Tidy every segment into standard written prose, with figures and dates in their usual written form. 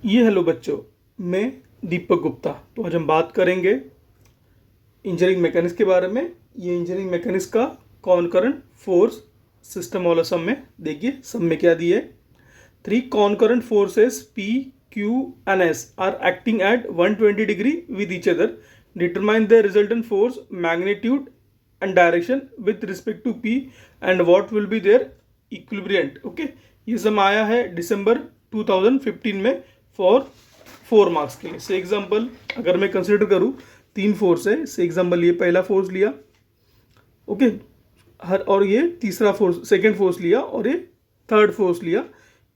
ये हेलो बच्चों, मैं दीपक गुप्ता। तो आज हम बात करेंगे इंजीनियरिंग मैकेनिक्स के बारे में। ये इंजीनियरिंग मैकेनिक्स का कॉनकरेंट फोर्स सिस्टम वाला सम में देखिए, सम में क्या दिए। 3 concurrent forces P, Q and S are acting at 120 degree with each other. Determine the resultant force, magnitude and direction with respect to P and what will be their equilibrium. Okay, ये सम आया है दिसंबर 2015 में for 4 marks के लिए। से example अगर मैं consider करूँ, 3 फोर्स है। से एग्जाम्पल ये पहला फोर्स लिया, ओके, और ये तीसरा फोर्स, सेकेंड फोर्स लिया, और ये थर्ड फोर्स लिया।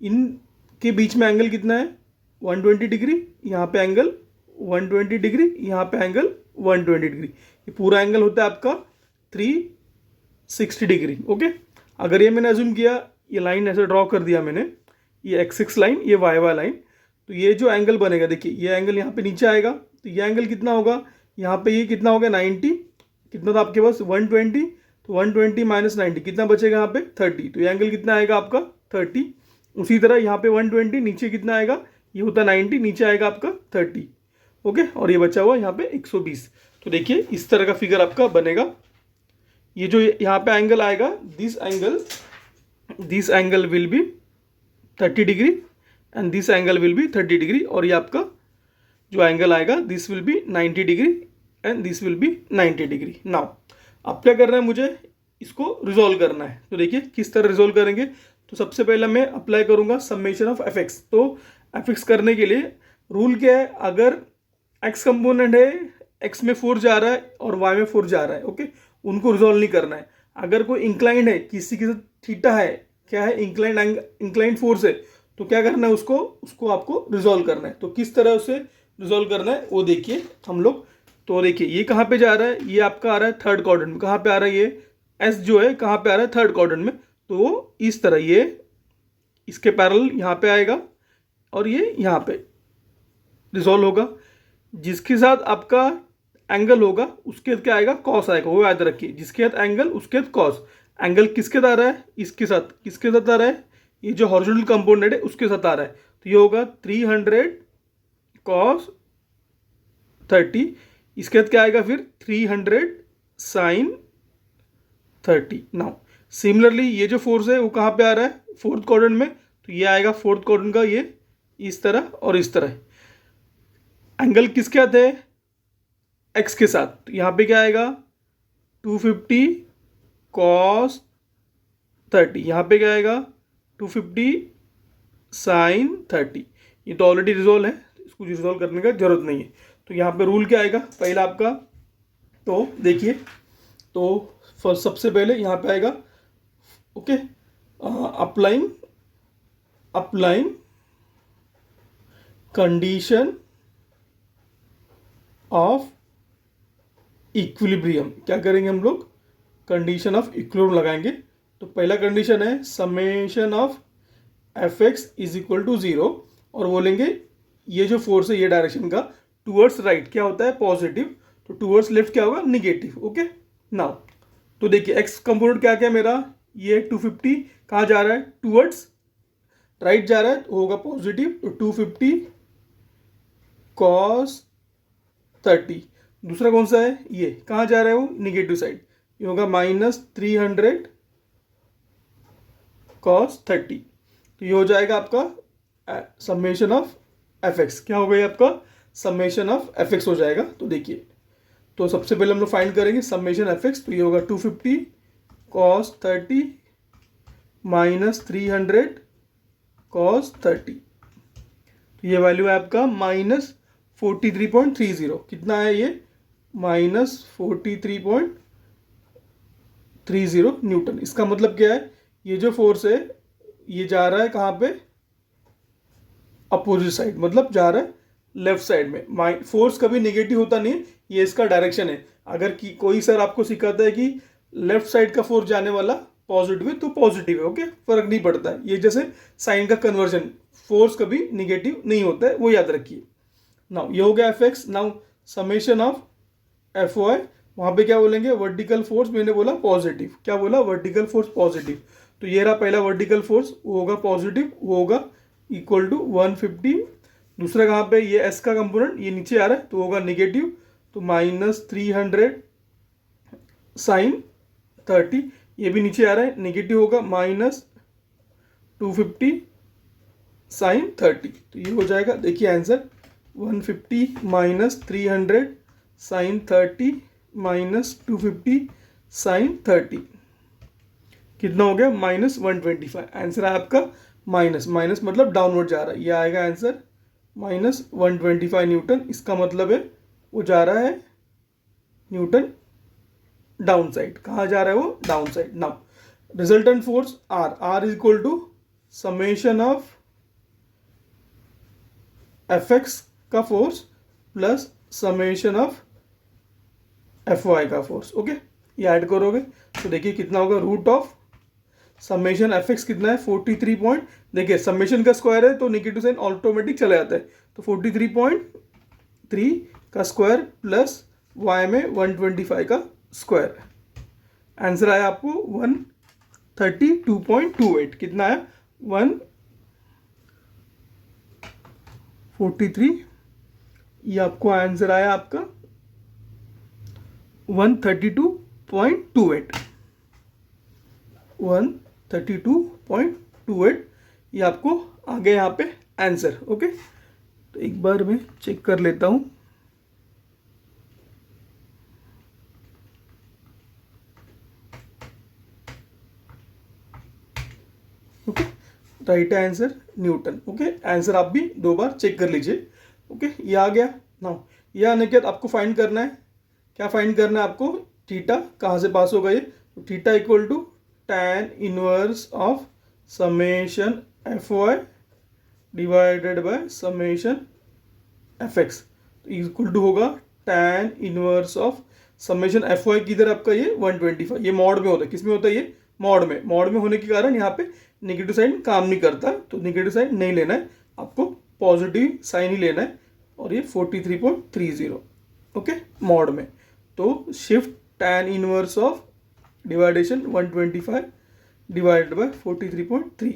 इनके बीच में एंगल कितना है? 120 डिग्री। यहाँ पे एंगल 120 डिग्री, यहाँ पे एंगल 120 डिग्री। ये पूरा एंगल होता है आपका 360 डिग्री। ओके, अगर ये मैंने अज्यूम किया, ये लाइन ऐसे ड्रॉ कर दिया मैंने, ये एक्स लाइन, ये वाई लाइन, तो ये जो एंगल बनेगा, देखिए ये एंगल यहाँ पे नीचे आएगा, तो ये एंगल कितना होगा? यहाँ पे ये कितना होगा? 90। कितना था आपके पास? 120। तो 120 माइनस 90 कितना बचेगा? यहाँ पे 30। तो ये एंगल कितना आएगा आपका? 30। उसी तरह यहाँ पे 120, नीचे कितना आएगा? ये होता 90, नीचे आएगा आपका 30। ओके, और ये बचा हुआ यहाँ पे 120। तो देखिए इस तरह का फिगर आपका बनेगा। ये जो यहाँ पे एंगल आएगा, this angle will B 30 degree and this angle will B 30 degree, और ये आपका जो एंगल आएगा, this will be 90 degree and this will be 90 degree. Now अब क्या करना है, मुझे इसको रिजोल्व करना है। तो देखिए किस तरह रिजोल्व करेंगे। तो सबसे पहले मैं अप्लाई करूंगा समेशन ऑफ एफ एक्स। तो एफ एक्स करने के लिए रूल क्या है? अगर एक्स कंपोनेंट है, एक्स में फोर्स जा रहा है और वाई में फोर्स जा रहा है, ओके, उनको रिजोल्व नहीं करना है। अगर कोई इंक्लाइंड है, किसी के साथ थीटा है, क्या है, इंक्लाइंड फोर्स है, तो क्या करना है, उसको आपको रिजोल्व करना है। तो किस तरह उसे रिजोल्व करना है वो देखिए हम लोग। तो देखिए ये कहाँ पे जा रहा है? ये आपका आ रहा है थर्ड क्वाड्रेंट में। कहाँ पे आ रहा है? ये एस जो है कहाँ पे आ रहा है? थर्ड क्वाड्रेंट में। तो इस तरह ये इसके पैरेलल यहाँ पे आएगा और ये यहाँ पे रिजोल्व होगा। जिसके साथ आपका एंगल होगा उसके साथ क्या आएगा? कॉस आएगा। वो याद रखिए, जिसके साथ एंगल उसके साथ कॉस। एंगल किसके साथ आ रहा है? इसके साथ। किसके साथ आ रहा है? ये जो हॉरिजॉन्टल कंपोनेंट है उसके साथ आ रहा है। तो ये होगा 300 कॉस 30। इसके साथ क्या आएगा फिर? 300 साइन 30। नाउ सिमिलरली ये जो फोर्स है वो कहाँ पे आ रहा है? फोर्थ क्वाड्रेंट में। तो ये आएगा फोर्थ क्वाड्रेंट का, ये इस तरह और इस तरह। एंगल किसके साथ है? एक्स के साथ। तो यहाँ पे क्या आएगा? 250 कॉस 30। यहाँ पे क्या आएगा? 250 साइन 30। ये तो ऑलरेडी रिजोल्व है, इसको रिजोल्व करने का जरूरत नहीं है। तो यहाँ पे रूल क्या आएगा पहला आपका? तो देखिए, तो फर्स्ट सबसे पहले यहाँ पे आएगा, okay, applying condition of equilibrium. क्या करेंगे हम लोग? कंडीशन ऑफ इक्विलिब्रियम लगाएंगे। तो पहला कंडीशन है summation of F X is equal to 0, और बोलेंगे ये जो फोर्स है ये डायरेक्शन का टूवर्ड्स राइट क्या होता है? पॉजिटिव। तो टूवर्ड्स लेफ्ट क्या होगा? निगेटिव। ओके, नाउ तो देखिए एक्स कंपोनेंट क्या क्या मेरा? ये 250 कहाँ जा रहा है? टूवर्ड्स राइट जा रहा है, तो होगा पॉजिटिव। तो 250 कॉस 30। दूसरा कौन सा है? ये कहाँ जा रहा है? वो निगेटिव साइड। ये होगा -300 कॉस 30। तो ये हो जाएगा आपका समेशन ऑफ एफ एक्स। क्या हो गया आपका? समेशन ऑफ एफ एक्स हो जाएगा। तो देखिए, तो सबसे पहले हम लोग फाइंड करेंगे समेशन एफ एक्स। तो ये होगा 250 कॉस 30 -300 कॉस 30। तो ये वैल्यू है आपका -43.30। कितना है ये? -43.30 न्यूटन। इसका मतलब क्या है? ये जो फोर्स है ये जा रहा है कहाँ पे? अपोजिट साइड, मतलब जा रहा है लेफ्ट साइड में। फोर्स कभी नेगेटिव होता नहीं, ये इसका डायरेक्शन है। अगर कोई सर आपको सिखाता है कि लेफ्ट साइड का फोर्स जाने वाला पॉजिटिव है तो पॉजिटिव है, ओके, फर्क नहीं पड़ता है। ये जैसे साइन का कन्वर्जन, फोर्स कभी नेगेटिव नहीं होता है, वो याद रखिए। नाउ ये हो गया F X. Now summation of F Y, वहाँ पे क्या बोलेंगे? वर्टिकल फोर्स मैंने बोला पॉजिटिव। क्या बोला? Vertical force positive. तो ये रहा पहला वर्टिकल फोर्स, वो होगा पॉजिटिव, वो होगा इक्वल टू 150 दूसरा कहाँ पे, ये एस का कंपोनेंट ये नीचे आ रहा है तो होगा निगेटिव, तो -300 साइन 30, ये भी नीचे आ रहा है निगेटिव होगा, -250 साइन 30, तो ये हो जाएगा, देखिए आंसर 150 -300 साइन 30 -250 साइन 30 कितना हो गया, -125। आंसर है आपका माइनस, माइनस मतलब डाउनवर्ड जा रहा है, ये आएगा आंसर -125 न्यूटन। इसका मतलब है वो जा रहा है न्यूटन डाउन साइड। कहाँ जा रहा है वो, down side. Now resultant force R is equal to summation of Fx का force plus summation of Fy का फोर्स। ओके, ये ऐड करोगे तो देखिए कितना होगा, रूट ऑफ समेशन Fx कितना है 43 पॉइंट, देखिए समेशन का स्क्वायर है तो नेगेटिव साइन ऑटोमेटिक चला जाता है, तो 43.3 का स्क्वायर प्लस y में 125 का स्क्वायर। आंसर आया आपको 132.28। कितना आया, 143, ये आपको आंसर आया आपका 132.28। 132.28 ये आपको आ गया यहाँ पे आंसर। ओके, तो एक बार मैं चेक कर लेता हूँ। Okay, right answer Newton. Okay, answer आप भी दो बार चेक कर लीजिए। ओके, ये आ गया। नाउ ये आने के बाद आपको फाइंड करना है, क्या फाइंड करना है आपको, थीटा कहाँ से पास होगा ये, तो theta equal to tan inverse of summation Fy divided by summation Fx, तो इक्वल टू होगा tan inverse of summation Fy किधर आपका ये 125, ये मॉड में होता है, किस में होता है ये, मॉड में। मॉड में होने के कारण यहाँ पे नेगेटिव साइन काम नहीं करता, तो नेगेटिव साइन नहीं लेना है आपको, पॉजिटिव साइन ही लेना है, और ये 43.30। ओके, मॉड में, तो shift tan inverse of division 125 divided by 43.3,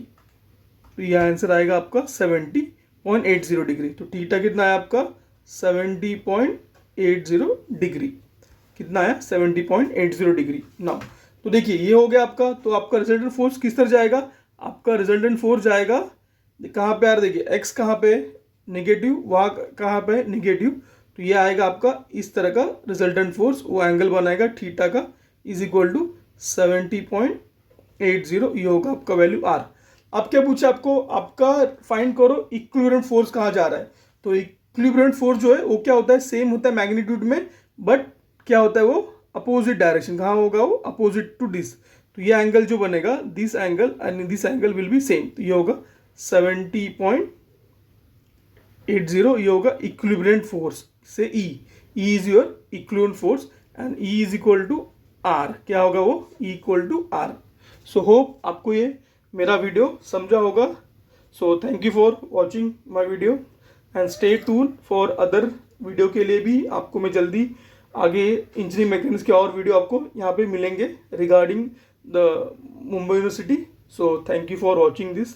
तो ये आंसर आएगा आपका 70.80 डिग्री। तो थीटा कितना है आपका 70.80 डिग्री, कितना आया 70.80 डिग्री। नाउ तो देखिए ये हो गया आपका, तो आपका रिजल्टेंट फोर्स किस तरह जाएगा, आपका रिजल्टेंट फोर्स जाएगा कहाँ पे, यार देखिए एक्स कहाँ पे नेगेटिव, वहाँ कहाँ पे निगेटिव, तो ये आएगा आपका इस तरह का रिजल्टेंट फोर्स, वो एंगल बनाएगा थीटा का इज इक्वल टू 70.80, ये होगा आपका वैल्यू आर। अब क्या पूछा आपको, आपका फाइंड करो इक्विलिब्रियम फोर्स कहाँ जा रहा है, तो इक्विलिब्रियम फोर्स जो है वो क्या होता है, सेम होता है मैग्नीट्यूड में, बट क्या होता है वो अपोजिट डायरेक्शन, कहाँ होगा वो अपोजिट टू दिस, तो ये एंगल जो बनेगा this angle and this angle will be same, तो ये होगा 70.80, ये होगा इक्विलिब्रियम फोर्स से E is your equilibrium force and E is equal to R, क्या होगा वो equal to R. So hope आपको ये मेरा वीडियो समझा होगा। So thank you for watching my video and stay tune for other video के लिए भी आपको मैं जल्दी आगे इंजीनियरिंग मैकेनिक्स के और वीडियो आपको यहाँ पे मिलेंगे regarding the Mumbai university. So thank you for watching this.